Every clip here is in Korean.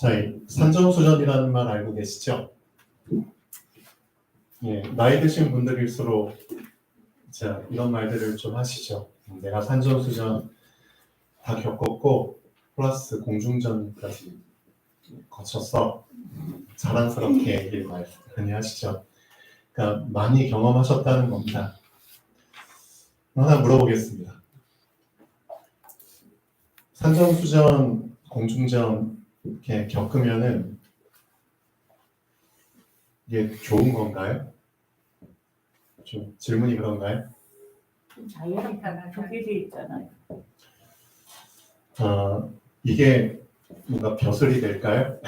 자, 이 산전수전이라는 말 알고 계시죠? 예, 나이 드신 분들일수록 자, 이런 말들을 좀 하시죠. 내가 산전수전 다 겪었고 플러스 공중전까지 거쳤어. 자랑스럽게 얘기를 많이 하시죠. 그러니까 많이 경험하셨다는 겁니다. 하나 물어보겠습니다. 산전수전, 공중전 이렇게 겪으면은 이게 좋은 건가요? 좀 질문이 그런가요? 자유롭게 좋게 돼 있잖아요. 이게 뭔가 벼슬이 될까요?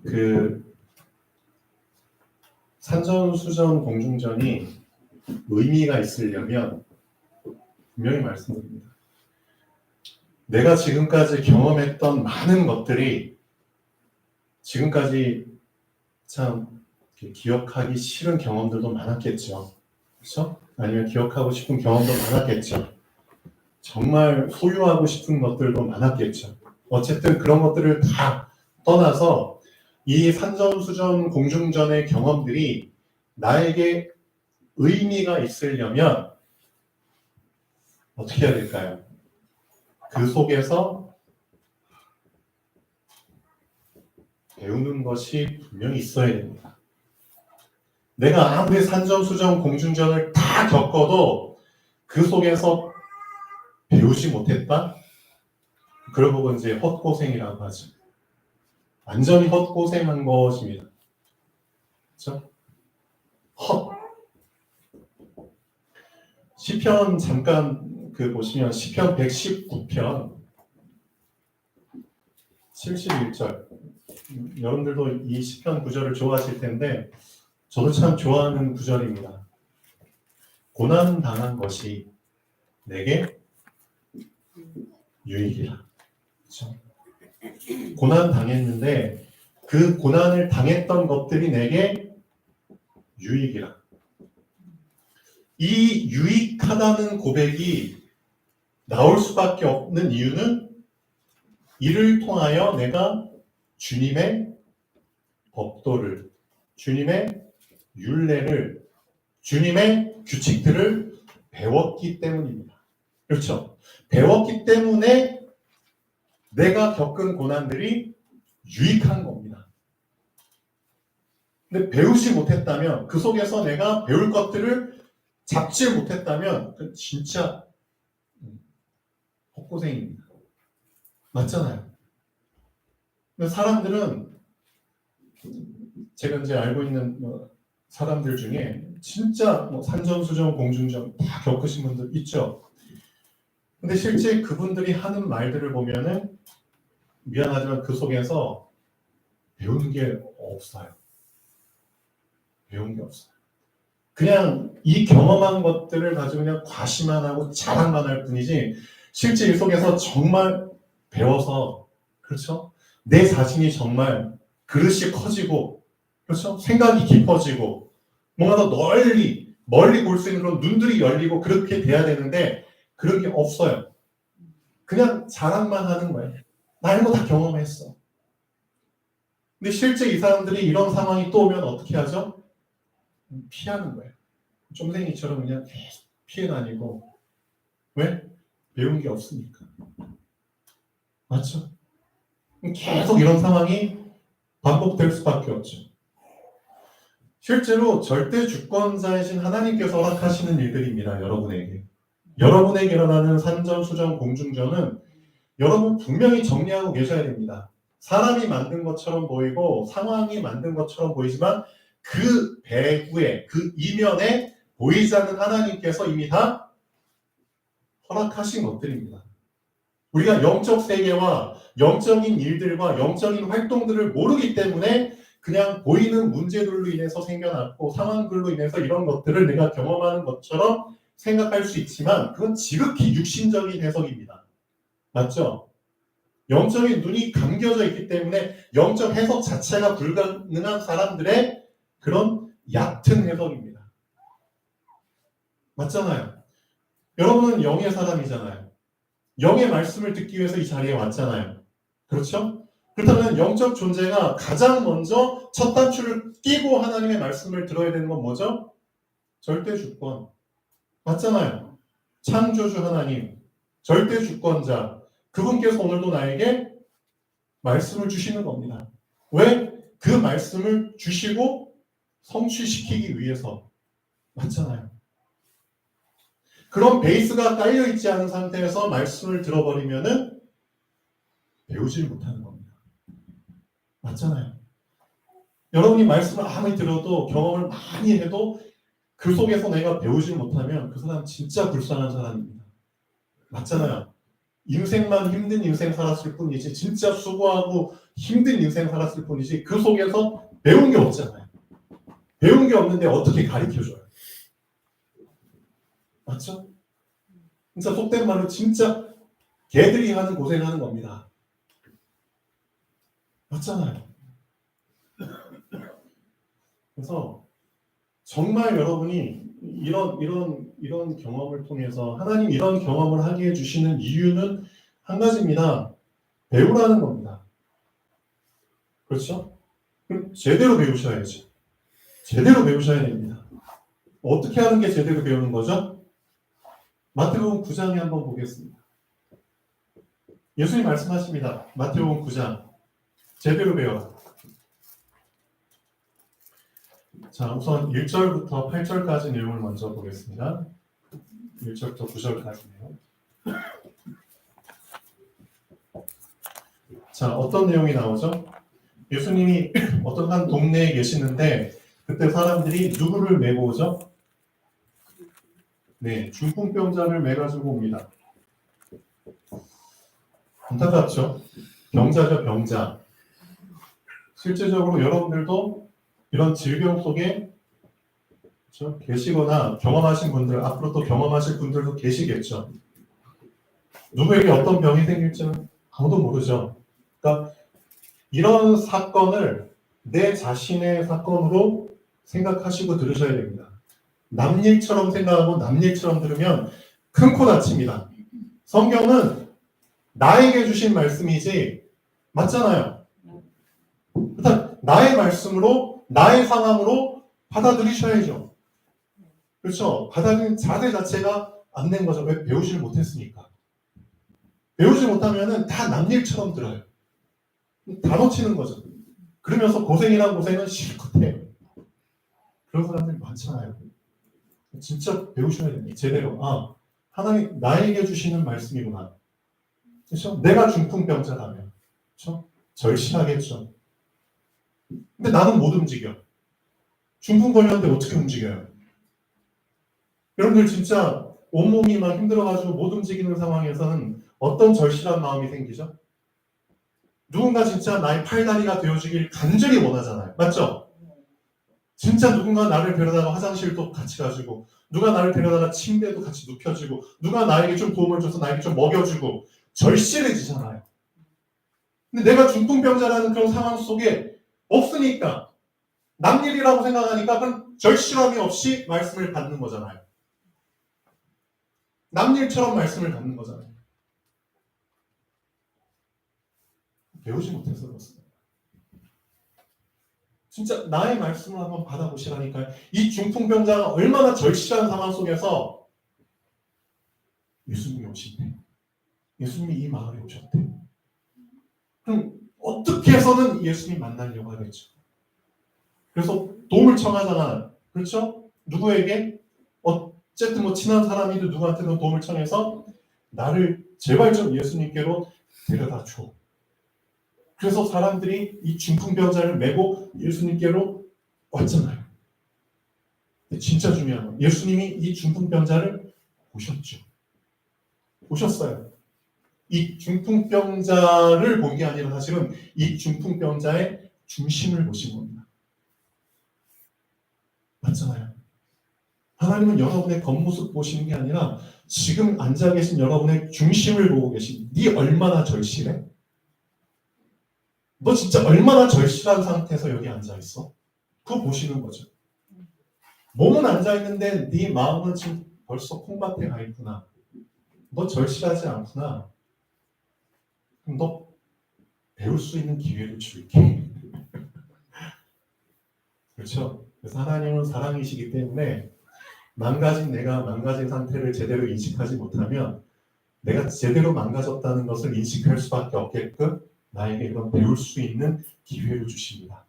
그 산전수전, 공중전이 의미가 있으려면 분명히 말씀드립니다. 내가 지금까지 경험했던 많은 것들이 지금까지 참 기억하기 싫은 경험들도 많았겠죠. 그렇죠? 아니면 기억하고 싶은 경험도 많았겠죠. 정말 소유하고 싶은 것들도 많았겠죠. 어쨌든 그런 것들을 다 떠나서 이 산전수전, 공중전의 경험들이 나에게 의미가 있으려면 어떻게 해야 될까요? 그 속에서 배우는 것이 분명히 있어야 됩니다. 내가 아무리 산전수전, 공중전을 다 겪어도 그 속에서 배우지 못했다? 그러고 이제 헛고생이라고 하죠. 완전히 헛고생한 것입니다. 그렇죠? 시편 잠깐 보시면 시편 119편 71절 여러분들도 이 시편 구절을 좋아하실 텐데 저도 참 좋아하는 구절입니다. 고난 당한 것이 내게 유익이라. 그렇죠? 고난 당했는데 그 고난을 당했던 것들이 내게 유익이라. 이 유익하다는 고백이 나올 수밖에 없는 이유는 이를 통하여 내가 주님의 법도를, 주님의 율례를, 주님의 규칙들을 배웠기 때문입니다. 그렇죠? 배웠기 때문에 내가 겪은 고난들이 유익한 겁니다. 근데 배우지 못했다면, 그 속에서 내가 배울 것들을 잡지 못했다면 그 진짜 헛고생입니다. 맞잖아요. 사람들은 제가 이제 알고 있는 사람들 중에 진짜 산전수전, 공중전 다 겪으신 분들 있죠. 근데 실제 그분들이 하는 말들을 보면은 미안하지만 그 속에서 배운 게 없어요. 배운 게 없어요. 그냥 이 경험한 것들을 가지고 그냥 과시만 하고 자랑만 할 뿐이지 실제 이 속에서 정말 배워서 그렇죠? 내 자신이 정말 그릇이 커지고 그렇죠? 생각이 깊어지고 뭔가 더 멀리 볼 수 있는 그런 눈들이 열리고 그렇게 돼야 되는데 그런 게 없어요. 그냥 자랑만 하는 거예요. 나 이거 다 경험했어. 근데 실제 이 사람들이 이런 상황이 또 오면 어떻게 하죠? 피하는 거예요. 쫌생이처럼 그냥 계속 피해 다니고. 왜? 배운 게 없으니까. 맞죠? 계속 이런 상황이 반복될 수밖에 없죠. 실제로 절대 주권자이신 하나님께서 허락하시는 일들입니다. 여러분에게. 여러분에게 일어나는 산전수전, 공중전은 여러분 분명히 정리하고 계셔야 됩니다. 사람이 만든 것처럼 보이고 상황이 만든 것처럼 보이지만 그 배후에, 그 이면에 보이지 않는 하나님께서 이미 다 허락하신 것들입니다. 우리가 영적 세계와 영적인 일들과 영적인 활동들을 모르기 때문에 그냥 보이는 문제들로 인해서 생겨났고 상황들로 인해서 이런 것들을 내가 경험하는 것처럼 생각할 수 있지만 그건 지극히 육신적인 해석입니다. 맞죠? 영적인 눈이 감겨져 있기 때문에 영적 해석 자체가 불가능한 사람들의 그런 얕은 해석입니다. 맞잖아요. 여러분은 영의 사람이잖아요. 영의 말씀을 듣기 위해서 이 자리에 왔잖아요. 그렇죠? 그렇다면 영적 존재가 가장 먼저 첫 단추를 끼고 하나님의 말씀을 들어야 되는 건 뭐죠? 절대 주권. 맞잖아요. 창조주 하나님, 절대 주권자. 그분께서 오늘도 나에게 말씀을 주시는 겁니다. 왜? 그 말씀을 주시고 성취시키기 위해서. 맞잖아요. 그런 베이스가 깔려있지 않은 상태에서 말씀을 들어버리면은 배우질 못하는 겁니다. 맞잖아요. 여러분이 말씀을 아무리 들어도 경험을 많이 해도 그 속에서 내가 배우질 못하면 그 사람 진짜 불쌍한 사람입니다. 맞잖아요. 인생만 힘든 인생 살았을 뿐이지 진짜 수고하고 힘든 인생 살았을 뿐이지 그 속에서 배운 게 없잖아요. 배운 게 없는데 어떻게 가르쳐줘요? 맞죠? 진짜 속된 말로 진짜 개들이 하는 고생하는 겁니다. 맞잖아요. 그래서 정말 여러분이 이런 경험을 통해서 하나님 이런 경험을 하게 해주시는 이유는 한 가지입니다. 배우라는 겁니다. 그렇죠? 그럼 제대로 배우셔야죠. 제대로 배우셔야 됩니다. 어떻게 하는 게 제대로 배우는 거죠? 마태복음 9장에 한번 보겠습니다. 예수님 말씀하십니다. 마태복음 9장. 제대로 배워라. 자, 우선 1절부터 8절까지 내용을 먼저 보겠습니다. 1절부터 9절까지네요. 자, 어떤 내용이 나오죠? 예수님이 어떤 한 동네에 계시는데 그때 사람들이 누구를 메고 오죠? 네, 중풍병자를 메가지고 옵니다. 안타깝죠? 병자죠, 병자. 실제적으로 여러분들도 이런 질병 속에 그렇죠? 계시거나 경험하신 분들, 앞으로 또 경험하실 분들도 계시겠죠. 누구에게 어떤 병이 생길지는 아무도 모르죠. 그러니까 이런 사건을 내 자신의 사건으로 생각하시고 들으셔야 됩니다. 남 일처럼 생각하고 남 일처럼 들으면 큰 코 다칩니다. 성경은 나에게 주신 말씀이지 맞잖아요. 일단 나의 말씀으로 나의 상황으로 받아들이셔야죠. 그렇죠? 받아들이는 자세 자체가 안 된 거죠. 왜? 배우지를 못했으니까. 배우지 못하면은 다 남 일처럼 들어요. 다 놓치는 거죠. 그러면서 고생이란 고생은 실컷 해요. 그런 사람들이 많잖아요. 진짜 배우셔야 됩니다. 제대로. 아, 하나님 나에게 주시는 말씀이구나. 그렇죠? 내가 중풍병자라면 그렇죠? 절실하겠죠. 근데 나는 못 움직여. 중풍 걸렸는데 어떻게 움직여요? 여러분들 진짜 온몸이 막 힘들어가지고 못 움직이는 상황에서는 어떤 절실한 마음이 생기죠? 누군가 진짜 나의 팔다리가 되어주길 간절히 원하잖아요. 맞죠? 진짜 누군가 나를 데려다가 화장실도 같이 가지고 누가 나를 데려다가 침대도 같이 눕혀주고 누가 나에게 좀 도움을 줘서 나에게 좀 먹여주고 절실해지잖아요. 근데 내가 중풍병자라는 그런 상황 속에 없으니까 남 일이라고 생각하니까 그럼 절실함이 없이 말씀을 받는 거잖아요. 남 일처럼 말씀을 받는 거잖아요. 배우지 못해서 그렇습니다. 진짜 나의 말씀을 한번 받아보시라니까요. 이 중풍병자가 얼마나 절실한 상황 속에서 예수님이 오신대. 예수님이 이 마을에 오셨대. 그럼 어떻게 해서는 예수님 만나려고 하겠죠. 그래서 도움을 청하잖아. 그렇죠? 누구에게? 어쨌든 뭐 친한 사람이든 누구한테든 도움을 청해서 나를 제발 좀 예수님께로 데려다 줘. 그래서 사람들이 이 중풍병자를 메고 예수님께로 왔잖아요. 진짜 중요한 건 예수님이 이 중풍병자를 보셨죠. 보셨어요. 이 중풍병자를 본 게 아니라 사실은 이 중풍병자의 중심을 보신 겁니다. 맞잖아요. 하나님은 여러분의 겉모습 보시는 게 아니라 지금 앉아 계신 여러분의 중심을 보고 계신 네 얼마나 절실해? 너 진짜 얼마나 절실한 상태에서 여기 앉아있어? 그거 보시는 거죠. 몸은 앉아있는데 네 마음은 지금 벌써 콩밭에 가 있구나. 너 절실하지 않구나. 그럼 너 배울 수 있는 기회를 줄게. 그렇죠? 그래서 하나님은 사랑이시기 때문에 내가 망가진 상태를 제대로 인식하지 못하면 내가 제대로 망가졌다는 것을 인식할 수밖에 없게끔 나에게 그런 배울 수 있는 기회를 주십니다.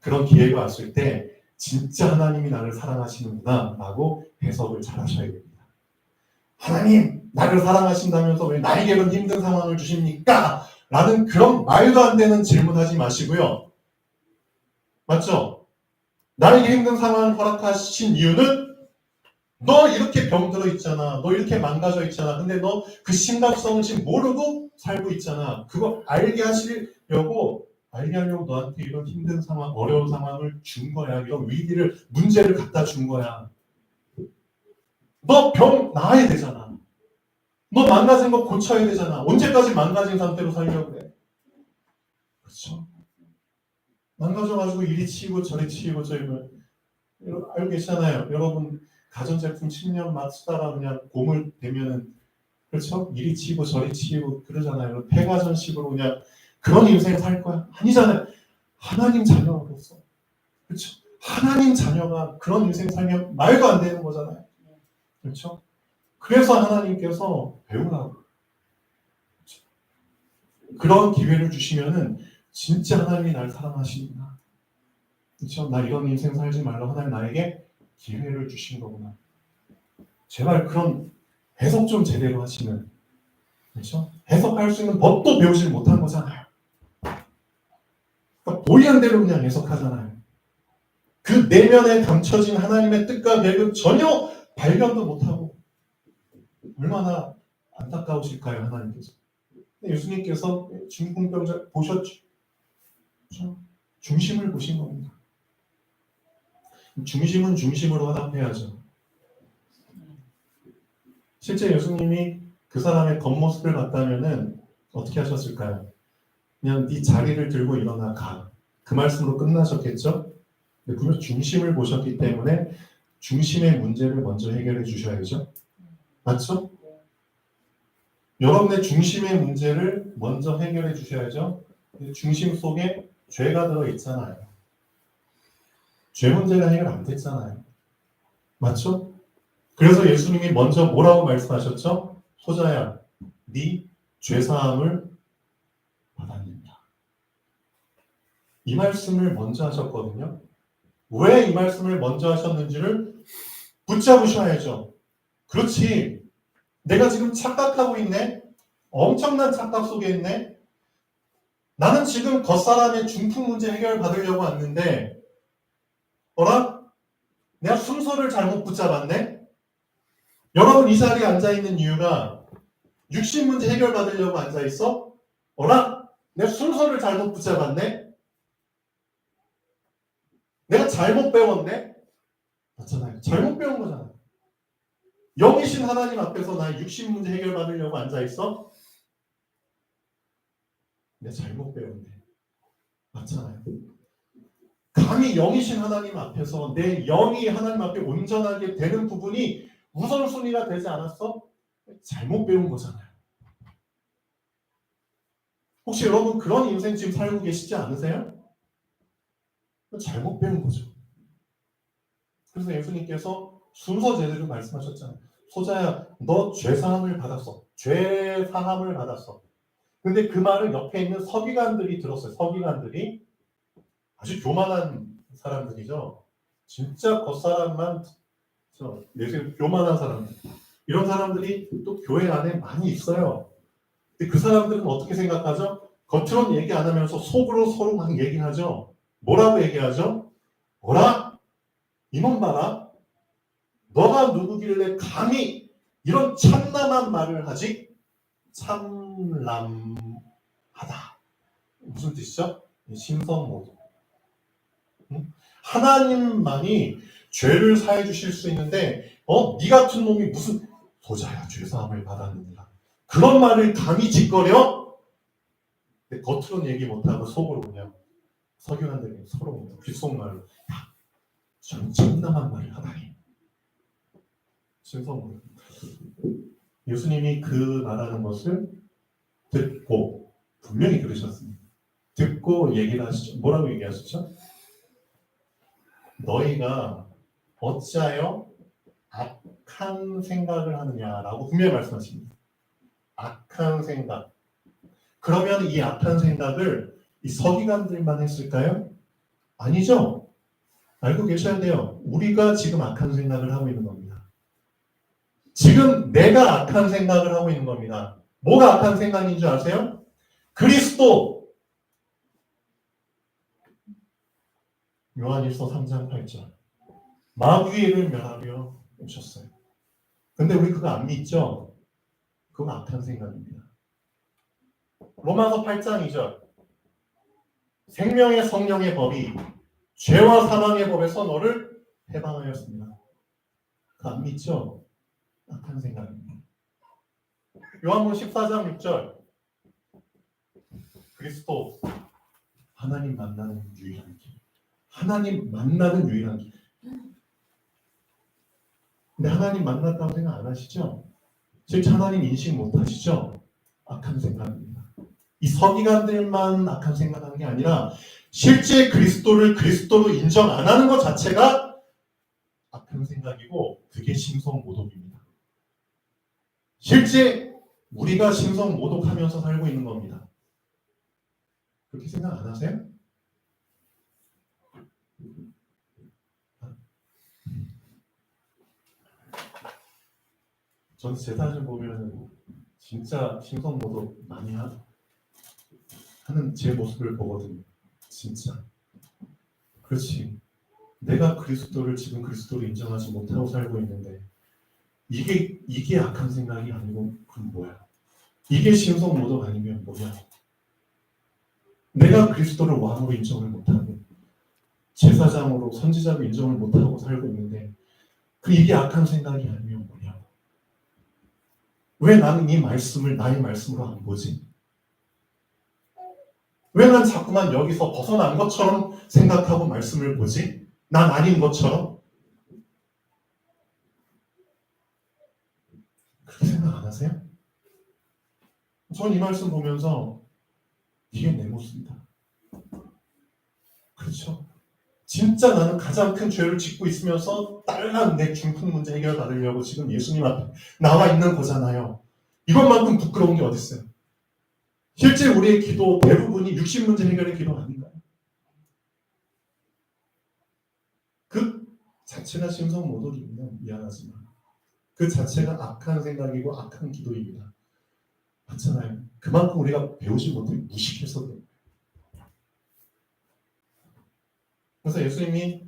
그런 기회가 왔을 때 진짜 하나님이 나를 사랑하시는구나 라고 해석을 잘 하셔야 됩니다. 하나님 나를 사랑하신다면서 왜 나에게 이런 힘든 상황을 주십니까? 라는 그런 말도 안 되는 질문하지 마시고요. 맞죠? 나에게 힘든 상황을 허락하신 이유는 너 이렇게 병들어 있잖아. 너 이렇게 망가져 있잖아. 근데 너 그 심각성을 지금 모르고 살고 있잖아. 그거 알게 하려고 너한테 이런 힘든 상황, 어려운 상황을 준 거야. 이런 문제를 갖다 준 거야. 너 병 나아야 되잖아. 너 망가진 거 고쳐야 되잖아. 언제까지 망가진 상태로 살려고 그래? 그렇죠? 망가져가지고 이리 치이고 저리 치이고 알고 계시잖아요. 여러분 가전제품 10년 막 쓰다가 그냥 고물 되면은 그렇죠? 이리 치고 저리 치고 그러잖아요. 폐가전식으로 그냥 그런 인생 살 거야? 아니잖아요. 하나님 자녀로서 그렇죠? 하나님 자녀가 그런 인생 살면 말도 안 되는 거잖아요. 그렇죠? 그래서 하나님께서 배우라고 그렇죠? 그런 기회를 주시면은 진짜 하나님이 날 사랑하시구나. 그렇죠? 나 이런 인생 살지 말라 하나님 나에게 기회를 주신 거구나. 제발 그런 해석 좀 제대로 하시는 그렇죠? 해석할 수 있는 법도 배우지 못한 거잖아요. 그러니까 보이는 대로 그냥 해석하잖아요. 그 내면에 감춰진 하나님의 뜻과 계획은 전혀 발견도 못하고 얼마나 안타까우실까요, 하나님께서. 예수님께서 중풍병자 보셨죠? 그렇죠? 중심을 보신 겁니다. 중심은 중심으로 화답해야죠. 실제 예수님이 그 사람의 겉모습을 봤다면은 어떻게 하셨을까요? 그냥 네 자리를 들고 일어나 가. 그 말씀으로 끝나셨겠죠? 근데 분명 중심을 보셨기 때문에 중심의 문제를 먼저 해결해 주셔야죠. 맞죠? 여러분의 중심의 문제를 먼저 해결해 주셔야죠. 중심 속에 죄가 들어 있잖아요. 죄 문제가 해결 안 됐잖아요. 맞죠? 그래서 예수님이 먼저 뭐라고 말씀하셨죠? 소자야, 네 죄사함을 받았느니라. 이 말씀을 먼저 하셨거든요. 왜 이 말씀을 먼저 하셨는지를 붙잡으셔야죠. 그렇지. 내가 지금 착각하고 있네. 엄청난 착각 속에 있네. 나는 지금 겉사람의 중풍 문제 해결 받으려고 왔는데 어라? 내가 순서를 잘못 붙잡았네? 여러분 이 자리에 앉아있는 이유가 육신 문제 해결 받으려고 앉아있어? 어라? 내가 순서를 잘못 붙잡았네? 내가 잘못 배웠네? 맞잖아요. 잘못 배운 거잖아요. 영이신 하나님 앞에서 나 육신 문제 해결 받으려고 앉아있어? 내가 잘못 배웠네. 맞잖아요. 감히 영이신 하나님 앞에서 내 영이 하나님 앞에 온전하게 되는 부분이 우선순위가 되지 않았어? 잘못 배운 거잖아요. 혹시 여러분 그런 인생 지금 살고 계시지 않으세요? 잘못 배운 거죠. 그래서 예수님께서 순서 제대로 말씀하셨잖아요. 소자야, 너 죄사함을 받았어. 죄사함을 받았어. 근데 그 말을 옆에 있는 서기관들이 들었어요. 서기관들이 아주 교만한 사람들이죠. 진짜 겉사람만 내세운 교만한 사람들. 이런 사람들이 또 교회 안에 많이 있어요. 근데 그 사람들은 어떻게 생각하죠? 겉으로는 얘기 안 하면서 속으로 서로 막 얘기하죠. 뭐라고 얘기하죠? 뭐라? 이놈 봐라. 너가 누구길래 감히 이런 참남한 말을 하지? 참람하다. 무슨 뜻이죠? 신성모독. 하나님만이 죄를 사해 주실 수 있는데 네 같은 놈이 무슨 소자야 죄사함을 받았느니라. 그런 말을 감히 짓거려? 근데 겉으로는 얘기 못하고 속으로 그냥 서기관들이 서로 귓속말로 야, 좀 참남한 말을 하다니. 신성모독. 예수님이 그 말하는 것을 듣고 분명히 들으셨습니다. 듣고 얘기를 하시죠. 뭐라고 얘기하시죠? 너희가 어찌하여 악한 생각을 하느냐라고 분명히 말씀하십니다. 악한 생각. 그러면 이 악한 생각을 이 서기관들만 했을까요? 아니죠. 알고 계셔야 돼요. 우리가 지금 악한 생각을 하고 있는 겁니다. 지금 내가 악한 생각을 하고 있는 겁니다. 뭐가 악한 생각인 줄 아세요? 그리스도. 요한일서 3장 8절. 마귀를 멸하려 오셨어요. 근데 우리 그거 안 믿죠? 그건 악한 생각입니다. 로마서 8장 2절. 생명의 성령의 법이 죄와 사망의 법에서 너를 해방하였습니다. 그거 안 믿죠? 악한 생각입니다. 요한복음 14장 6절. 그리스도 하나님 만나는 유일한 길. 하나님 만나는 유일한 길. 근데 하나님 만났다고 생각 안 하시죠? 실제 하나님 인식 못 하시죠? 악한 생각입니다. 이 서기관들만 악한 생각하는 게 아니라 실제 그리스도를 그리스도로 인정 안 하는 것 자체가 악한 생각이고 그게 심성모독입니다. 실제 우리가 심성모독하면서 살고 있는 겁니다. 그렇게 생각 안 하세요? 전 제 사진 보면 진짜 심성모독 많이 하는 제 모습을 보거든요. 진짜. 그렇지. 내가 그리스도를 지금 그리스도로 인정하지 못하고 살고 있는데 이게 악한 생각이 아니고 그럼 뭐야? 이게 심성모독 아니면 뭐냐? 내가 그리스도를 왕으로 인정을 못하고 제사장으로 선지자로 인정을 못하고 살고 있는데 이게 악한 생각이 아니면 뭐냐? 왜 나는 이 말씀을 나의 말씀으로 안 보지? 왜 난 자꾸만 여기서 벗어난 것처럼 생각하고 말씀을 보지? 난 아닌 것처럼? 그렇게 생각 안 하세요? 전 이 말씀 보면서 이게 내 모습이다. 그렇죠? 진짜 나는 가장 큰 죄를 짓고 있으면서 딸랑 내 중풍 문제 해결 받으려고 지금 예수님 앞에 나와 있는 거잖아요. 이것만큼 부끄러운 게 어디 있어요? 실제 우리의 기도 대부분이 육신 문제 해결의 기도 아닌가요? 그 자체가 심성모독입니다. 미안하지만 그 자체가 악한 생각이고 악한 기도입니다. 맞잖아요. 그만큼 우리가 배우지 못해 무식해서 그래요. 그래서 예수님이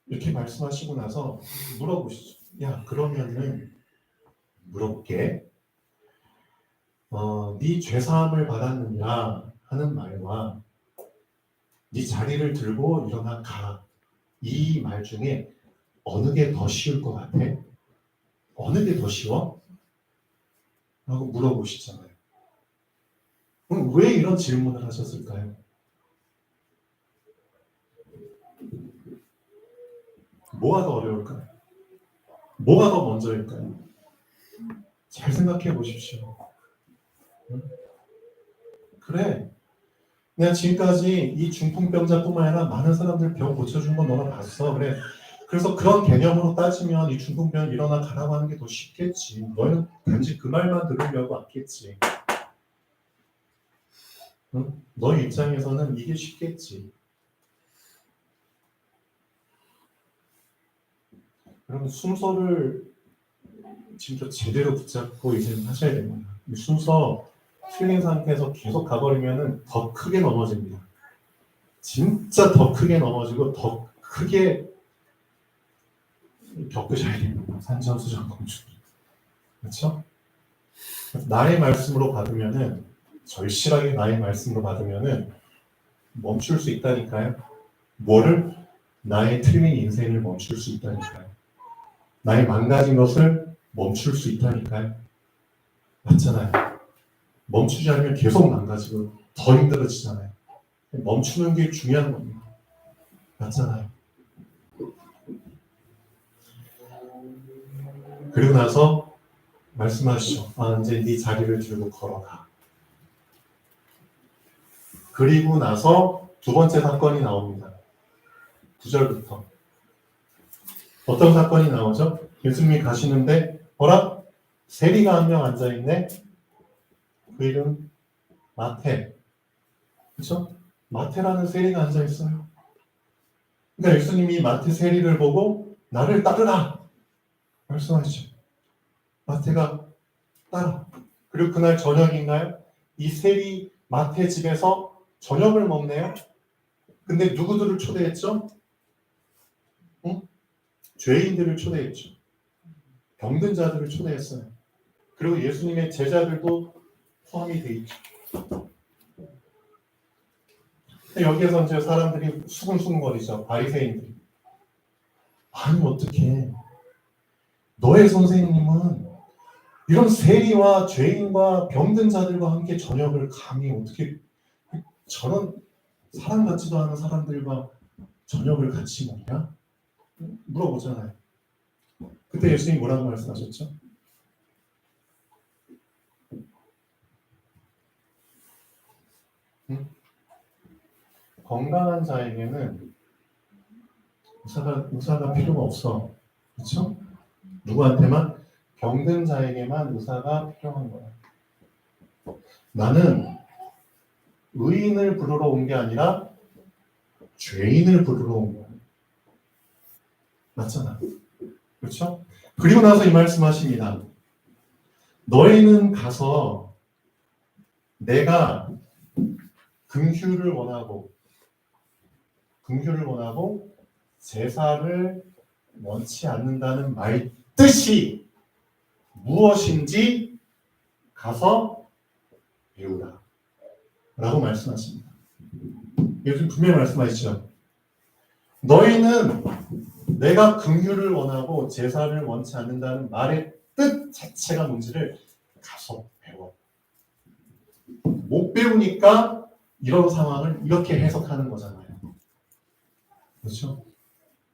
이렇게 말씀하시고 나서 물어보시죠. 야, 그러면은 물어볼게. 네 죄사함을 받았느냐 하는 말과 네 자리를 들고 일어나 가. 이 말 중에 어느 게 더 쉬울 것 같아? 어느 게 더 쉬워? 라고 물어보시잖아요. 그럼 왜 이런 질문을 하셨을까요? 뭐가 더 어려울까요? 뭐가 더 먼저일까요? 잘 생각해 보십시오. 응? 그래. 내가 지금까지 이 중풍병자뿐만 아니라 많은 사람들 병 고쳐준 거 너가 봤어. 그래. 그래서 그런 개념으로 따지면 이 중풍병 일어나 가라고 하는 게 더 쉽겠지. 너는 단지 그 말만 들으려고 왔겠지. 응? 너의 입장에서는 이게 쉽겠지. 그럼 순서를 진짜 제대로 붙잡고 이제 하셔야 됩니다. 이 순서 틀린 상태에서 계속 가버리면은 더 크게 넘어집니다. 진짜 더 크게 넘어지고 더 크게 겪으셔야 됩니다. 산전수전공주. 그렇죠? 나의 말씀으로 받으면은 절실하게 나의 말씀으로 받으면은 멈출 수 있다니까요. 뭐를? 나의 틀린 인생을 멈출 수 있다니까요. 나의 망가진 것을 멈출 수 있다니까요. 맞잖아요. 멈추지 않으면 계속 망가지고 더 힘들어지잖아요. 멈추는 게 중요한 겁니다. 맞잖아요. 그리고 나서 말씀하시죠. 아, 이제 네 자리를 들고 걸어가. 그리고 나서 두 번째 사건이 나옵니다. 9절부터. 어떤 사건이 나오죠? 예수님이 가시는데 뭐라? 세리가 한 명 앉아있네. 그 이름 마태. 그렇죠? 마태라는 세리가 앉아있어요. 그러니까 예수님이 마태 세리를 보고 나를 따르라 말씀하시죠. 마태가 따라. 그리고 그날 저녁인가요? 이 세리 마태 집에서 저녁을 먹네요. 근데 누구들을 초대했죠? 응? 죄인들을 초대했죠. 병든 자들을 초대했어요. 그리고 예수님의 제자들도 포함이 돼 있죠. 여기에서 이제 사람들이 수근수근거리죠. 바리새인들이. 아니 어떻게 너의 선생님은 이런 세리와 죄인과 병든 자들과 함께 저녁을 감히 어떻게 저런 사람 같지도 않은 사람들과 저녁을 같이 먹냐? 물어보잖아요. 그때 예수님이 뭐라고 말씀하셨죠? 응? 건강한 자에게는 의사가 필요가 없어. 그렇죠? 누구한테만? 병든 자에게만 의사가 필요한 거야. 나는 의인을 부르러 온 게 아니라 죄인을 부르러 온 거야. 맞잖아. 그렇죠? 그리고 나서 이 말씀하십니다. 너희는 가서 내가 긍휼을 원하고 제사를 원치 않는다는 말 뜻이 무엇인지 가서 배우라 라고 말씀하십니다. 요즘 분명히 말씀하시죠. 너희는 내가 긍휼을 원하고 제사를 원치 않는다는 말의 뜻 자체가 뭔지를 가서 배워. 못 배우니까 이런 상황을 이렇게 해석하는 거잖아요. 그렇죠?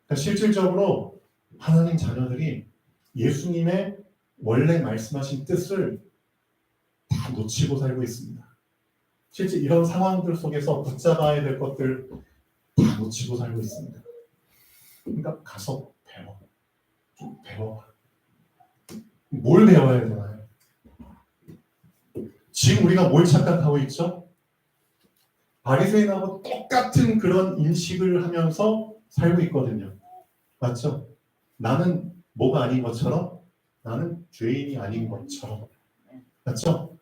그러니까 실질적으로 하나님 자녀들이 예수님의 원래 말씀하신 뜻을 다 놓치고 살고 있습니다. 실제 이런 상황들 속에서 붙잡아야 될 것들 다 놓치고 살고 있습니다. 그러니까 가서 배워. 좀 배워봐. 뭘 배워야 되나요? 지금 우리가 뭘 착각하고 있죠? 바리새인하고 똑같은 그런 인식을 하면서 살고 있거든요. 맞죠? 나는 뭐가 아닌 것처럼, 나는 죄인이 아닌 것처럼, 맞죠?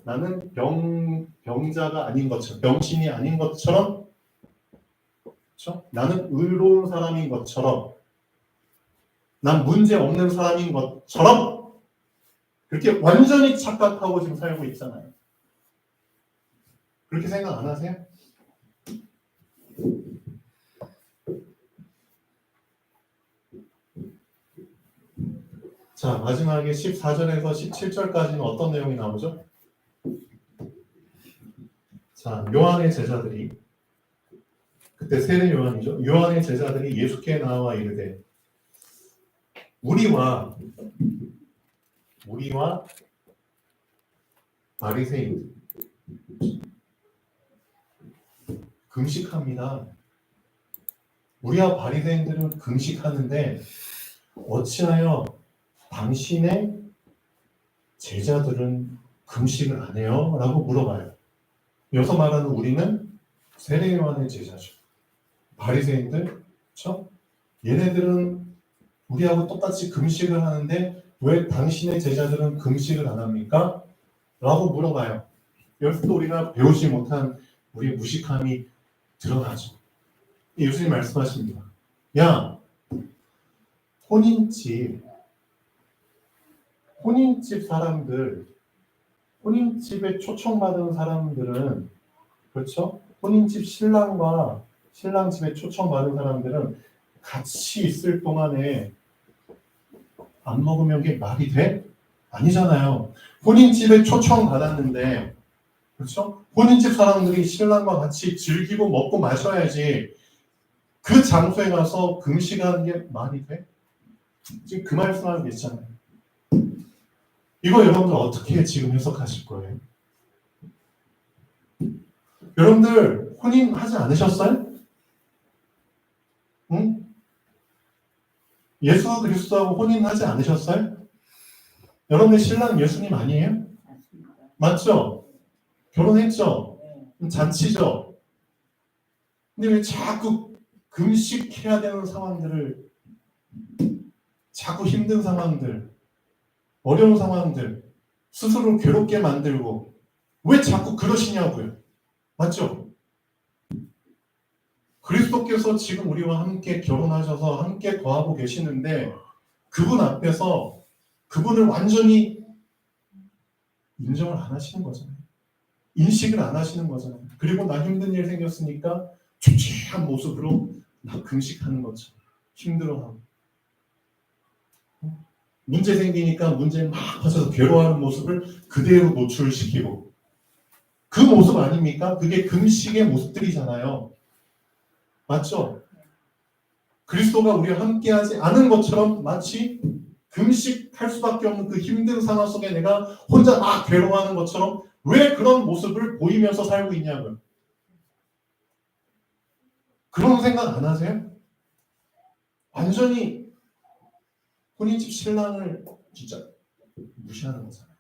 나는 병자가 아닌 것처럼, 병신이 아닌 것처럼, 그렇죠? 나는 의로운 사람인 것처럼, 난 문제 없는 사람인 것처럼 그렇게 완전히 착각하고 지금 살고 있잖아요. 그렇게 생각 안 하세요? 자, 마지막에 14절에서 17절까지는 어떤 내용이 나오죠? 자, 요한의 제자들이, 그때 세례 요한이죠. 요한의 제자들이 예수께 나와 이르되 우리와 바리새인들 금식합니다. 우리와 바리새인들은 금식하는데 어찌하여 당신의 제자들은 금식을 안 해요? 라고 물어봐요. 여기서 말하는 우리는 세례 요한의 제자죠. 바리새인들, 그렇죠? 얘네들은 우리하고 똑같이 금식을 하는데 왜 당신의 제자들은 금식을 안 합니까? 라고 물어봐요. 여기서 또 우리가 배우지 못한 우리의 무식함이 드러나죠. 예수님 말씀하십니다. 야, 혼인집 사람들, 혼인집에 초청받은 사람들은, 그렇죠? 혼인집 신랑과 신랑 집에 초청받은 사람들은 같이 있을 동안에 안 먹으면 그게 말이 돼? 아니잖아요. 혼인집에 초청받았는데, 그렇죠? 혼인집 사람들이 신랑과 같이 즐기고 먹고 마셔야지 그 장소에 가서 금식하는 게 말이 돼? 지금 그 말씀하고 계시잖아요. 이거 여러분들 어떻게 지금 해석하실 거예요? 여러분들 혼인하지 않으셨어요? 응? 예수 그리스도하고 혼인하지 않으셨어요? 여러분의 신랑 예수님 아니에요? 맞습니다. 맞죠? 결혼했죠? 네. 잔치죠? 근데 왜 자꾸 금식해야 되는 상황들을, 자꾸 힘든 상황들, 어려운 상황들, 스스로 괴롭게 만들고 왜 자꾸 그러시냐고요? 맞죠? 그리스도께서 지금 우리와 함께 결혼하셔서 함께 거하고 계시는데 그분 앞에서 그분을 완전히 인정을 안 하시는 거잖아요. 인식을 안 하시는 거잖아요. 그리고 나 힘든 일 생겼으니까 주체한 모습으로 나 금식하는 거죠. 힘들어하고. 문제 생기니까 문제에 막 퍼져서 괴로워하는 모습을 그대로 노출시키고. 그 모습 아닙니까? 그게 금식의 모습들이잖아요. 맞죠? 그리스도가 우리와 함께하지 않은 것처럼 마치 금식할 수밖에 없는 그 힘든 상황 속에 내가 혼자 막 괴로워하는 것처럼 왜 그런 모습을 보이면서 살고 있냐고요. 그런 생각 안 하세요? 완전히 혼인집 신랑을 진짜 무시하는 거잖아요.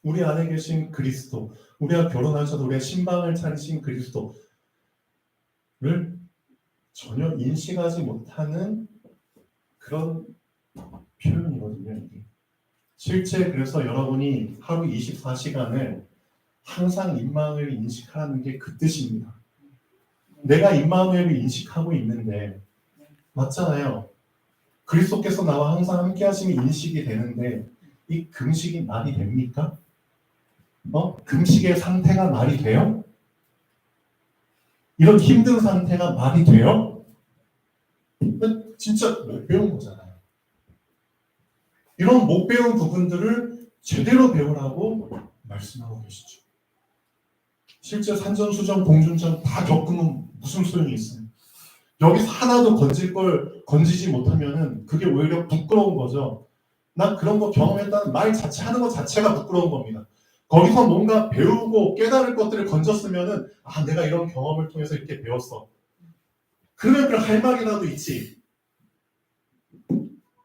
우리 안에 계신 그리스도, 우리가 결혼하셔도 우리의 신방을 차리신 그리스도를 전혀 인식하지 못하는 그런 표현이거든요. 이게. 실제 그래서 여러분이 하루 24시간을 항상 임마누엘을 인식하는 게 그 뜻입니다. 내가 임마누엘을 인식하고 있는데 맞잖아요. 그리스도께서 나와 항상 함께 하심이 인식이 되는데 이 금식이 말이 됩니까? 금식의 상태가 말이 돼요? 이런 힘든 상태가 말이 돼요? 진짜 못 배운 거잖아요. 이런 못 배운 부분들을 제대로 배우라고 말씀하고 계시죠. 실제 산전수전, 공준전 다 겪으면 무슨 소용이 있어요? 여기서 하나도 건지지 못하면은 그게 오히려 부끄러운 거죠. 난 그런 거 경험했다는 말 자체 하는 것 자체가 부끄러운 겁니다. 거기서 뭔가 배우고 깨달을 것들을 건졌으면은 내가 이런 경험을 통해서 이렇게 배웠어. 그러면 그 할 말이라도 있지.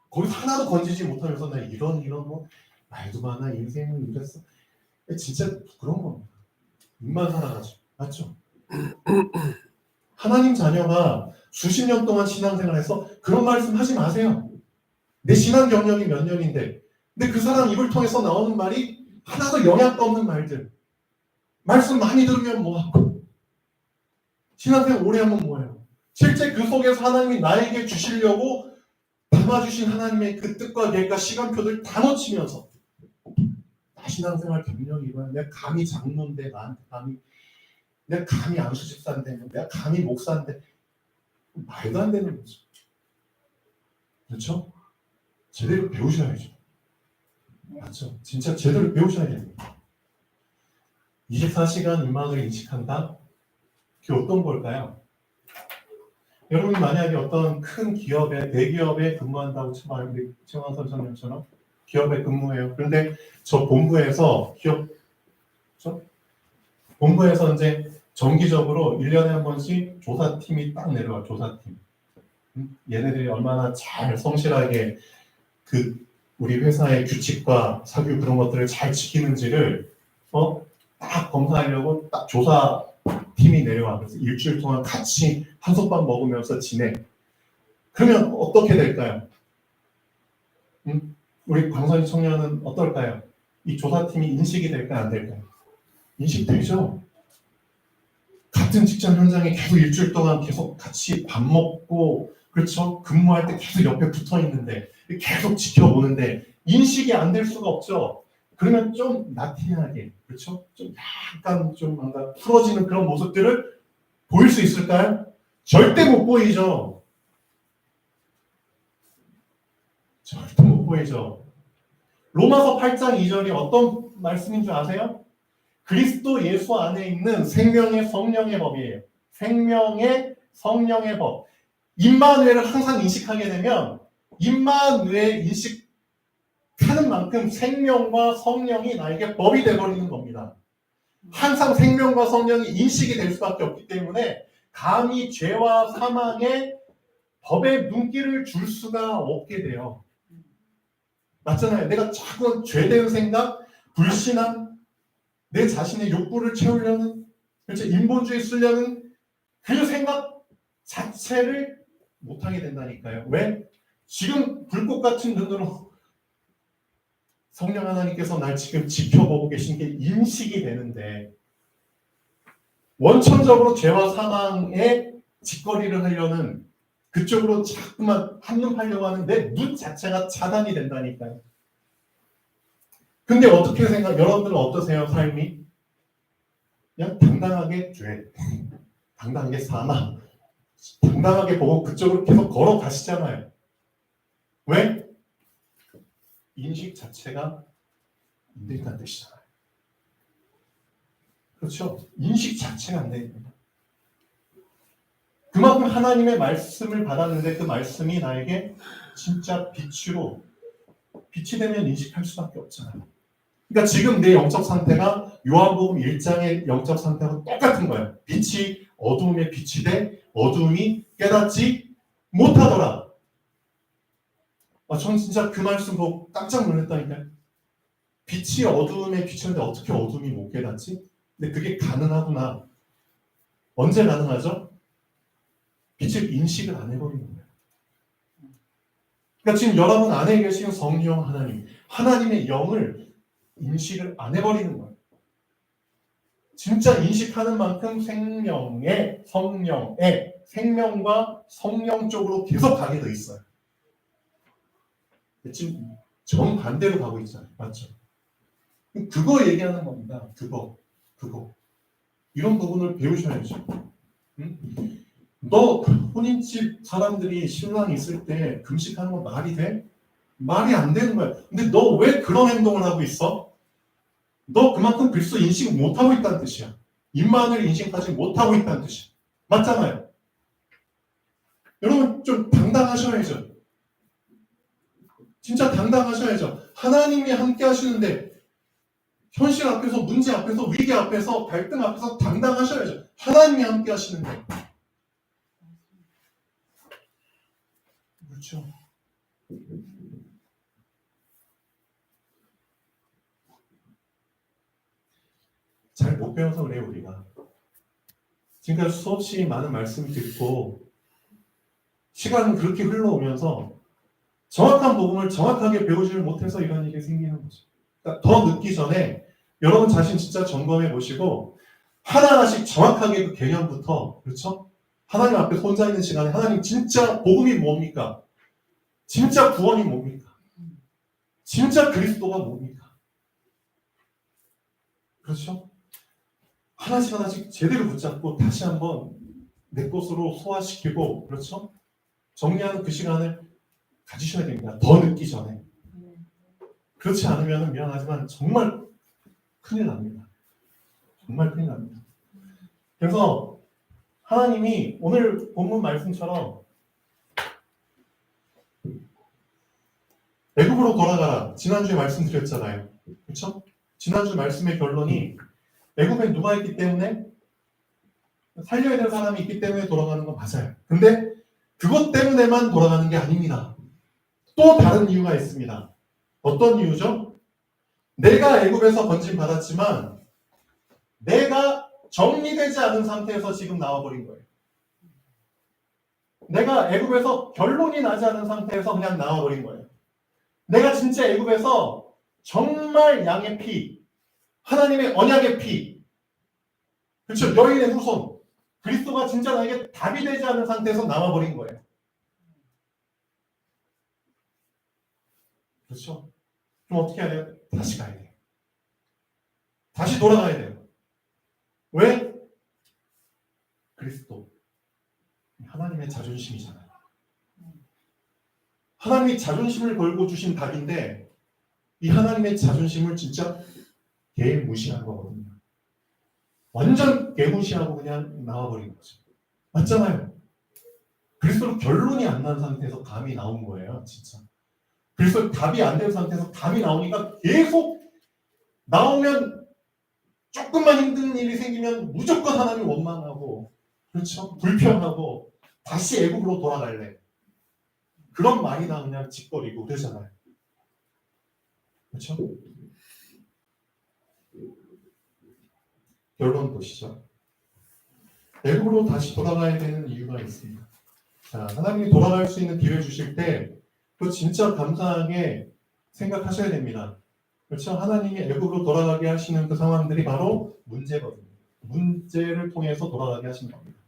거기서 하나도 건지지 못하면서 나 이런 뭐 말도 많아 인생은 이랬어. 진짜 부끄러운 겁니다. 입만 살아가지고. 맞죠? 하나님 자녀가 수십 년 동안 신앙생활해서 그런 말씀 하지 마세요. 내 신앙 경력이 몇 년인데 근데 그 사람 입을 통해서 나오는 말이 하나도 영향도 없는 말들. 말씀 많이 들으면 뭐하고 신앙생활 오래 하면 뭐예요. 실제 그 속에서 하나님이 나에게 주시려고 담아주신 하나님의 그 뜻과 계획과 시간표들 다 놓치면서 나 신앙생활 경력이 이거야. 내가 감히 장로인데 나한테 감히 내가 감히 안수집사인데 내가 감히 목사인데 말도 안 되는 거죠. 그렇죠? 제대로 배우셔야죠. 맞죠? 진짜 제대로 배우셔야 됩니다. 24시간 임마누엘을 인식한다? 그게 어떤 걸까요? 여러분이 만약에 어떤 큰 기업에, 대기업에 근무한다고 쳐봐요. 우리 최원환 선생님처럼 기업에 근무해요. 그런데 저 본부에서 본부에서 이제 정기적으로 1년에 한 번씩 조사팀이 딱 내려와, 조사팀. 얘네들이 얼마나 잘 성실하게 우리 회사의 규칙과 사규 그런 것들을 잘 지키는지를 딱 검사하려고 딱 조사팀이 내려와. 그래서 일주일 동안 같이 한솥밥 먹으면서 지내. 그러면 어떻게 될까요? 우리 광선이 청년은 어떨까요? 이 조사팀이 인식이 될까요? 안 될까요? 인식되죠? 같은 직장 현장에 계속 일주일 동안 계속 같이 밥 먹고 그렇죠? 근무할 때 계속 옆에 붙어 있는데 계속 지켜보는데 인식이 안 될 수가 없죠. 그러면 좀 나태하게 그렇죠? 좀 약간 좀 뭔가 풀어지는 그런 모습들을 보일 수 있을까요? 절대 못 보이죠. 절대 못 보이죠. 로마서 8장 2절이 어떤 말씀인 줄 아세요? 그리스도 예수 안에 있는 생명의 성령의 법이에요. 생명의 성령의 법. 임마누엘을 항상 인식하게 되면 임마누엘 인식하는 만큼 생명과 성령이 나에게 법이 되어버리는 겁니다. 항상 생명과 성령이 인식이 될 수밖에 없기 때문에 감히 죄와 사망의 법의 눈길을 줄 수가 없게 돼요. 맞잖아요. 내가 자꾸 죄된 생각, 불신앙, 내 자신의 욕구를 채우려는, 그렇죠? 인본주의 쓰려는 그 생각 자체를 못하게 된다니까요. 왜? 지금 불꽃 같은 눈으로 성령 하나님께서 날 지금 지켜보고 계신 게 인식이 되는데, 원천적으로 죄와 사망의 짓거리를 하려는, 그쪽으로 자꾸만 한눈하려고 하는 내 눈 자체가 차단이 된다니까요. 근데 어떻게 여러분들은 어떠세요? 삶이? 그냥 당당하게 죄, 당당하게 사망, 당당하게 보고 그쪽으로 계속 걸어가시잖아요. 왜? 인식 자체가 안 된다는 뜻이잖아요. 그렇죠? 인식 자체가 안 됩니다. 그만큼 하나님의 말씀을 받았는데 그 말씀이 나에게 진짜 빛이 되면 인식할 수밖에 없잖아요. 그러니까 지금 내 영적 상태가 요한복음 1장의 영적 상태하고 똑같은 거예요. 빛이 어두움에 빛이 돼 어두움이 깨닫지 못하더라. 전 진짜 그 말씀 보고 깜짝 놀랐다니까요. 빛이 어두움에 비치는데 어떻게 어둠이 못 깨닫지? 근데 그게 가능하구나. 언제 가능하죠? 빛을 인식을 안 해버리는 거예요. 그러니까 지금 여러분 안에 계시는 성령 하나님, 하나님의 영을 인식을 안 해버리는 거예요. 진짜 인식하는 만큼 성령의 생명과 성령 쪽으로 계속 가게 돼 있어요. 지금 정반대로 가고 있잖아요. 맞죠? 그거 얘기하는 겁니다. 그거. 이런 부분을 배우셔야죠. 응? 너 혼인집 사람들이 신랑이 있을 때 금식하는 거 말이 돼? 말이 안 되는 거야. 근데 너 왜 그런 행동을 하고 있어? 너 그만큼 그리스도 인식을 못하고 있다는 뜻이야. 임마누엘 인식하지 못하고 있다는 뜻이야. 맞잖아요. 여러분 좀 당당하셔야죠. 진짜 당당하셔야죠. 하나님이 함께 하시는데 현실 앞에서, 문제 앞에서, 위기 앞에서, 갈등 앞에서 당당하셔야죠. 하나님이 함께 하시는데. 그렇죠. 잘 못 배워서 그래요, 우리가. 지금까지 수없이 많은 말씀을 듣고 시간은 그렇게 흘러오면서 정확한 복음을 정확하게 배우지를 못해서 이런 일이 생기는 거죠. 그러니까 더 늦기 전에 여러분 자신 진짜 점검해 보시고 하나하나씩 정확하게 그 개념부터, 그렇죠? 하나님 앞에 혼자 있는 시간에 하나님 진짜 복음이 뭡니까? 진짜 구원이 뭡니까? 진짜 그리스도가 뭡니까? 그렇죠? 하나씩 제대로 붙잡고 다시 한번 내 것으로 소화시키고, 그렇죠? 정리하는 그 시간을 가지셔야 됩니다. 더 늦기 전에. 그렇지 않으면 미안하지만 정말 큰일 납니다. 정말 큰일 납니다. 그래서 하나님이 오늘 본문 말씀처럼 애굽으로 돌아가라. 지난주에 말씀드렸잖아요. 그렇죠? 지난주 말씀의 결론이 애굽에 누가 있기 때문에 살려야 될 사람이 있기 때문에 돌아가는 건 맞아요. 근데 그것 때문에만 돌아가는 게 아닙니다. 또 다른 이유가 있습니다. 어떤 이유죠? 내가 애굽에서 건진 받았지만 내가 정리되지 않은 상태에서 지금 나와버린 거예요. 내가 애굽에서 결론이 나지 않은 상태에서 그냥 나와버린 거예요. 내가 진짜 애굽에서 정말 양의 피, 하나님의 언약의 피, 그렇죠? 여인의 후손, 그리스도가 진짜 나에게 답이 되지 않은 상태에서 나와버린 거예요. 그렇죠? 그럼 어떻게 해야 돼요? 다시 가야 돼요. 다시 돌아가야 돼요. 왜? 그리스도. 하나님의 자존심이잖아요. 하나님이 자존심을 걸고 주신 답인데 이 하나님의 자존심을 진짜 개무시한 거거든요. 완전 개무시하고 그냥 나와버린 거죠. 맞잖아요. 그리스도로 결론이 안 난 상태에서 감이 나온 거예요, 진짜. 그래서 답이 안 된 상태에서 감이 나오니까 계속 나오면 조금만 힘든 일이 생기면 무조건 하나님 원망하고, 그렇죠? 불평하고 다시 애국으로 돌아갈래. 그런 말이 나 그냥 짓거리고 그러잖아요. 그렇죠? 결론 보시죠. 애국으로 다시 돌아가야 되는 이유가 있습니다. 자, 하나님이 돌아갈 수 있는 기회 주실 때, 그 진짜 감사하게 생각하셔야 됩니다. 그렇죠? 하나님이 애국으로 돌아가게 하시는 그 상황들이 바로 문제거든요. 문제를 통해서 돌아가게 하시는 겁니다.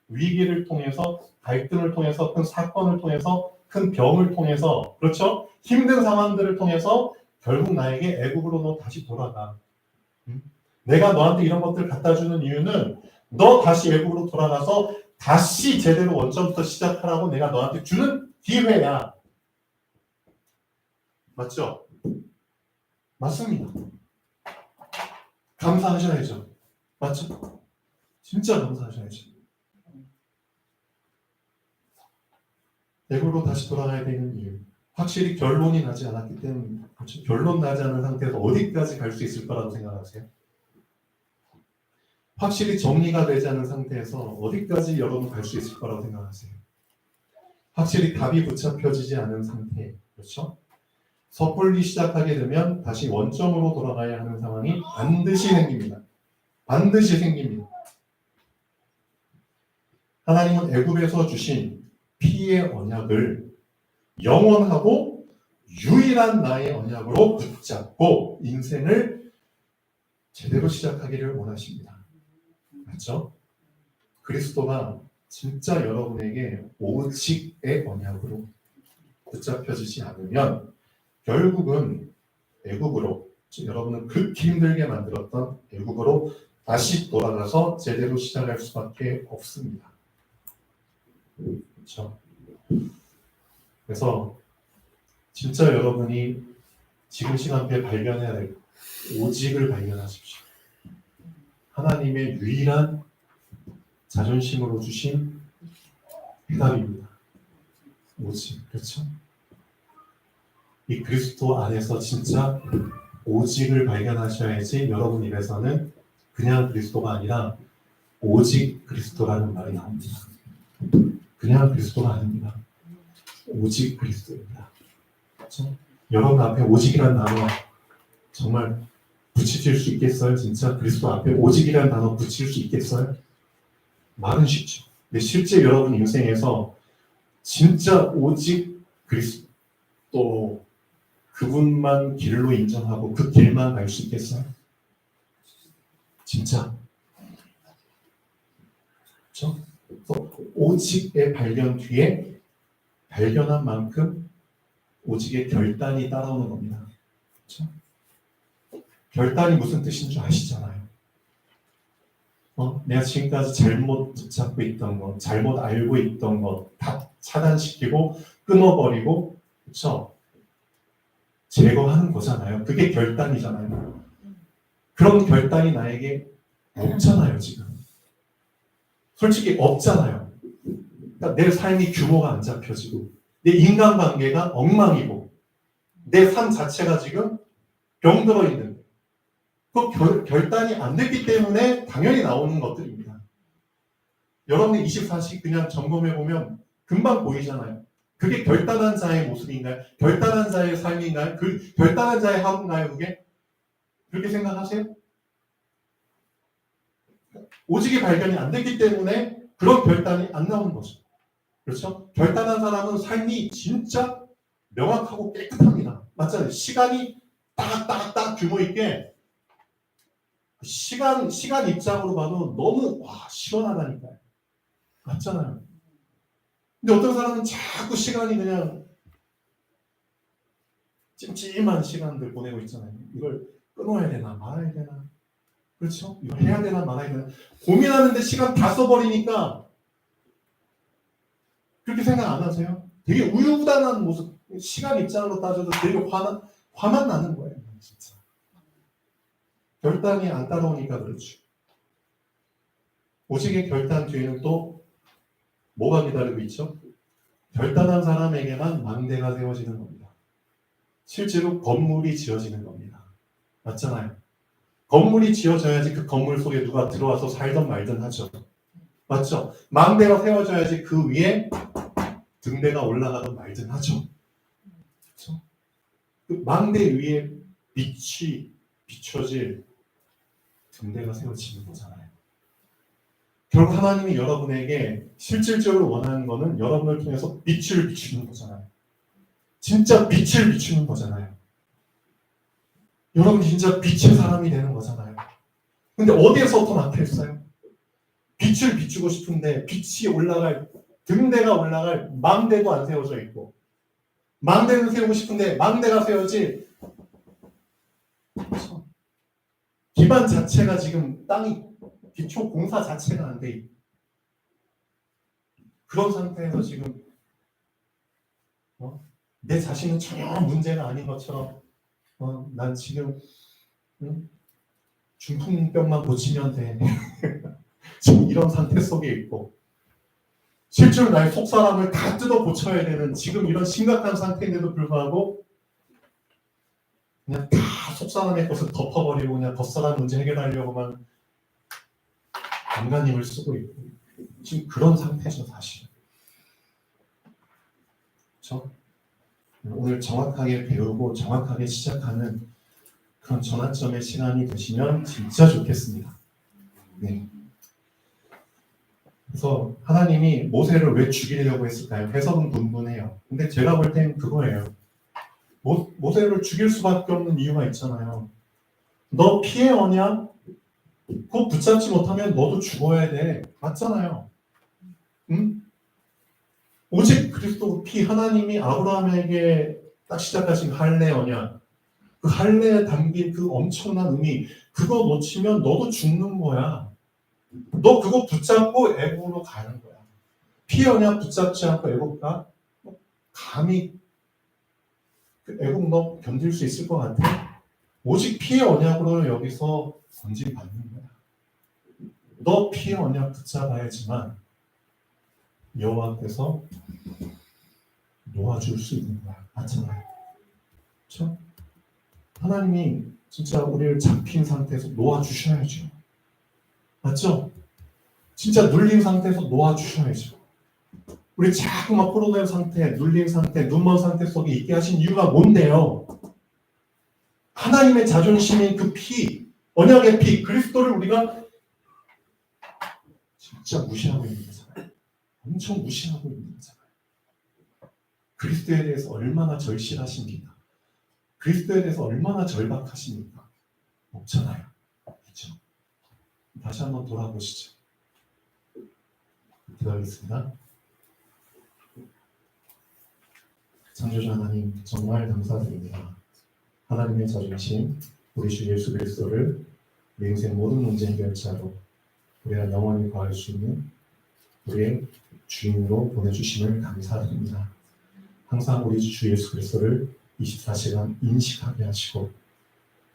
위기를 통해서, 갈등을 통해서, 큰 사건을 통해서, 큰 병을 통해서, 그렇죠? 힘든 상황들을 통해서 결국 나에게 애국으로 너 다시 돌아가. 내가 너한테 이런 것들을 갖다 주는 이유는 너 다시 애국으로 돌아가서 다시 제대로 원점부터 시작하라고 내가 너한테 주는 기회야. 맞죠? 맞습니다. 감사하셔야죠. 맞죠? 진짜 감사하셔야죠. 애국으로 다시 돌아가야 되는 이유. 확실히 결론이 나지 않았기 때문입니다. 그렇죠? 결론 나지 않은 상태에서 어디까지 갈 수 있을 거라고 생각하세요? 확실히 정리가 되지 않은 상태에서 어디까지 여러분 갈 수 있을 거라고 생각하세요? 확실히 답이 붙잡혀지지 않은 상태, 그렇죠? 섣불리 시작하게 되면 다시 원점으로 돌아가야 하는 상황이 반드시 생깁니다. 반드시 생깁니다. 하나님은 애굽에서 주신 피의 언약을 영원하고 유일한 나의 언약으로 붙잡고 인생을 제대로 시작하기를 원하십니다. 맞죠? 그리스도가 진짜 여러분에게 오직의 언약으로 붙잡혀지지 않으면 결국은 애국으로, 여러분은 그렇게 힘들게 만들었던 애국으로 다시 돌아가서 제대로 시작할 수밖에 없습니다. 그렇죠? 그래서 진짜 여러분이 지금 시간대에 발견해야 될 오직을 발견하십시오. 하나님의 유일한 자존심으로 주신 해답입니다. 오직, 그렇죠? 이 그리스도 안에서 진짜 오직을 발견하셔야지 여러분 입에서는 그냥 그리스도가 아니라 오직 그리스도라는 말이 나옵니다. 그냥 그리스도가 아닙니다. 오직 그리스도입니다. 그렇죠? 여러분 앞에 오직이라는 단어 정말 붙이실 수 있겠어요? 진짜 그리스도 앞에 오직이라는 단어 붙일 수 있겠어요? 말은 쉽죠. 근데 실제 여러분 인생에서 진짜 오직 그리스도 그분만 길로 인정하고 그 길만 갈 수 있겠어요? 진짜. 그렇죠? 오직의 발견 뒤에 발견한 만큼 오직의 결단이 따라오는 겁니다. 그렇죠? 결단이 무슨 뜻인 줄 아시잖아요. 내가 지금까지 잘못 붙잡고 있던 것, 잘못 알고 있던 것 다 차단시키고 끊어버리고, 그렇죠? 제거하는 거잖아요. 그게 결단이잖아요. 그런 결단이 나에게 없잖아요, 지금. 솔직히 없잖아요. 그러니까 내 삶이 규모가 안 잡혀지고, 내 인간관계가 엉망이고, 내 삶 자체가 지금 병들어 있는, 그 결단이 안 됐기 때문에 당연히 나오는 것들입니다. 여러분이 24시 그냥 점검해보면 금방 보이잖아요. 그게 결단한 자의 모습인가요? 결단한 자의 삶인가요? 그 결단한 자의 하루인가요? 그게? 그렇게 생각하세요? 오직의 발견이 안 됐기 때문에 그런 결단이 안 나오는 거죠. 그렇죠? 결단한 사람은 삶이 진짜 명확하고 깨끗합니다. 맞잖아요. 시간이 딱 규모 있게 시간 입장으로 봐도 너무 시원하다니까요. 맞잖아요. 근데 어떤 사람은 자꾸 시간이 그냥 찜찜한 시간들 보내고 있잖아요. 이걸 끊어야 되나 말아야 되나, 그렇죠? 이걸 해야 되나 말아야 되나 고민하는데 시간 다 써버리니까 그렇게 생각 안 하세요? 되게 우유부단한 모습, 시간 입장으로 따져도 되게 화만 나는 거예요. 진짜. 결단이 안 따라오니까 그렇죠. 오직의 결단 뒤에는 또 뭐가 기다리고 있죠? 결단한 사람에게만 망대가 세워지는 겁니다. 실제로 건물이 지어지는 겁니다. 맞잖아요. 건물이 지어져야지 그 건물 속에 누가 들어와서 살든 말든 하죠. 맞죠? 망대가 세워져야지 그 위에 등대가 올라가든 말든 하죠. 그렇죠? 그 망대 위에 빛이 비춰질 등대가 세워지는 거잖아요. 결국 하나님이 여러분에게 실질적으로 원하는 거는 여러분을 통해서 빛을 비추는 거잖아요. 진짜 빛을 비추는 거잖아요. 여러분이 진짜 빛의 사람이 되는 거잖아요. 근데 어디에서부터 막혔어요? 빛을 비추고 싶은데 빛이 올라갈, 등대가 올라갈 망대도 안 세워져 있고, 망대는 세우고 싶은데 망대가 세워질 기반 자체가 지금 땅이 기초 공사 자체가 안 돼 있고, 그런 상태에서 지금 내 자신은 전혀 문제가 아닌 것처럼 난 지금 중풍병만 고치면 돼. 지금 이런 상태 속에 있고, 실제로 나의 속사람을 다 뜯어 고쳐야 되는 지금 이런 심각한 상태인데도 불구하고 그냥 다 속사람의 것을 덮어버리고 그냥 겉사람 문제 해결하려고만 안간힘을 쓰고 있고, 지금 그런 상태죠 사실. 그렇죠? 오늘 정확하게 배우고 정확하게 시작하는 그런 전환점의 시간이 되시면 진짜 좋겠습니다. 네. 그래서 하나님이 모세를 왜 죽이려고 했을까요? 해석은 분분해요. 근데 제가 볼 땐 그거예요. 모세를 죽일 수밖에 없는 이유가 있잖아요. 너 피해 언약 그거 붙잡지 못하면 너도 죽어야 돼. 맞잖아요. 응? 오직 그리스도 피, 하나님이 아브라함에게 딱 시작하신 할례 언약, 그 할례에 담긴 그 엄청난 의미, 그거 놓치면 너도 죽는 거야. 너 그거 붙잡고 애국으로 가는 거야. 피 언약 붙잡지 않고 애국 가? 감히 그 애국 너 견딜 수 있을 것 같아? 오직 피의 언약으로 여기서 건진받는 거야. 너 피의 언약 붙잡아야지만 여호와께서 놓아줄 수 있는 거야. 맞잖아요. 그렇죠? 하나님이 진짜 우리를 잡힌 상태에서 놓아주셔야죠. 맞죠? 진짜 눌린 상태에서 놓아주셔야죠. 우리 자꾸 막 포로된 상태, 눌린 상태, 눈먼 상태 속에 있게 하신 이유가 뭔데요? 하나님의 자존심인 그 피, 언약의 피, 그리스도를 우리가 진짜 무시하고 있는 거잖아요. 엄청 무시하고 있는 거잖아요. 그리스도에 대해서 얼마나 절실하십니까? 그리스도에 대해서 얼마나 절박하십니까? 없잖아요. 그렇죠? 다시 한번 돌아보시죠. 기도하겠습니다. 창조주 하나님, 정말 감사드립니다. 하나님의 자존심, 우리 주 예수 그리스도를 우리 인생 모든 문제 해결자로 우리가 영원히 구할 수 있는 우리의 주인으로 보내주심을 감사드립니다. 항상 우리 주 예수 그리스도를 24시간 인식하게 하시고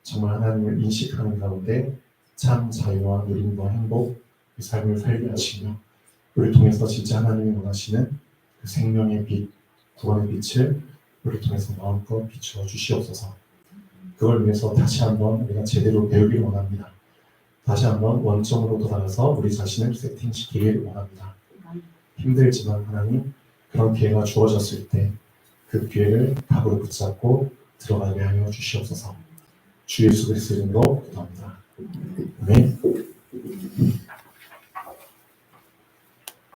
정말 하나님을 인식하는 가운데 참 자유와 누림과 행복, 그 삶을 살게 하시며 우리를 통해서 진짜 하나님이 원하시는 그 생명의 빛, 구원의 빛을 우리를 통해서 마음껏 비추어 주시옵소서. 그걸 위해서 다시 한번 우리가 제대로 배우기를 원합니다. 다시 한번 원점으로 돌아가서 우리 자신을 세팅시키기를 원합니다. 힘들지만 하나님, 그런 기회가 주어졌을 때 그 기회를 답으로 붙잡고 들어가게 하여 주시옵소서. 주 예수 그리스도 이름으로 기도합니다. 아멘.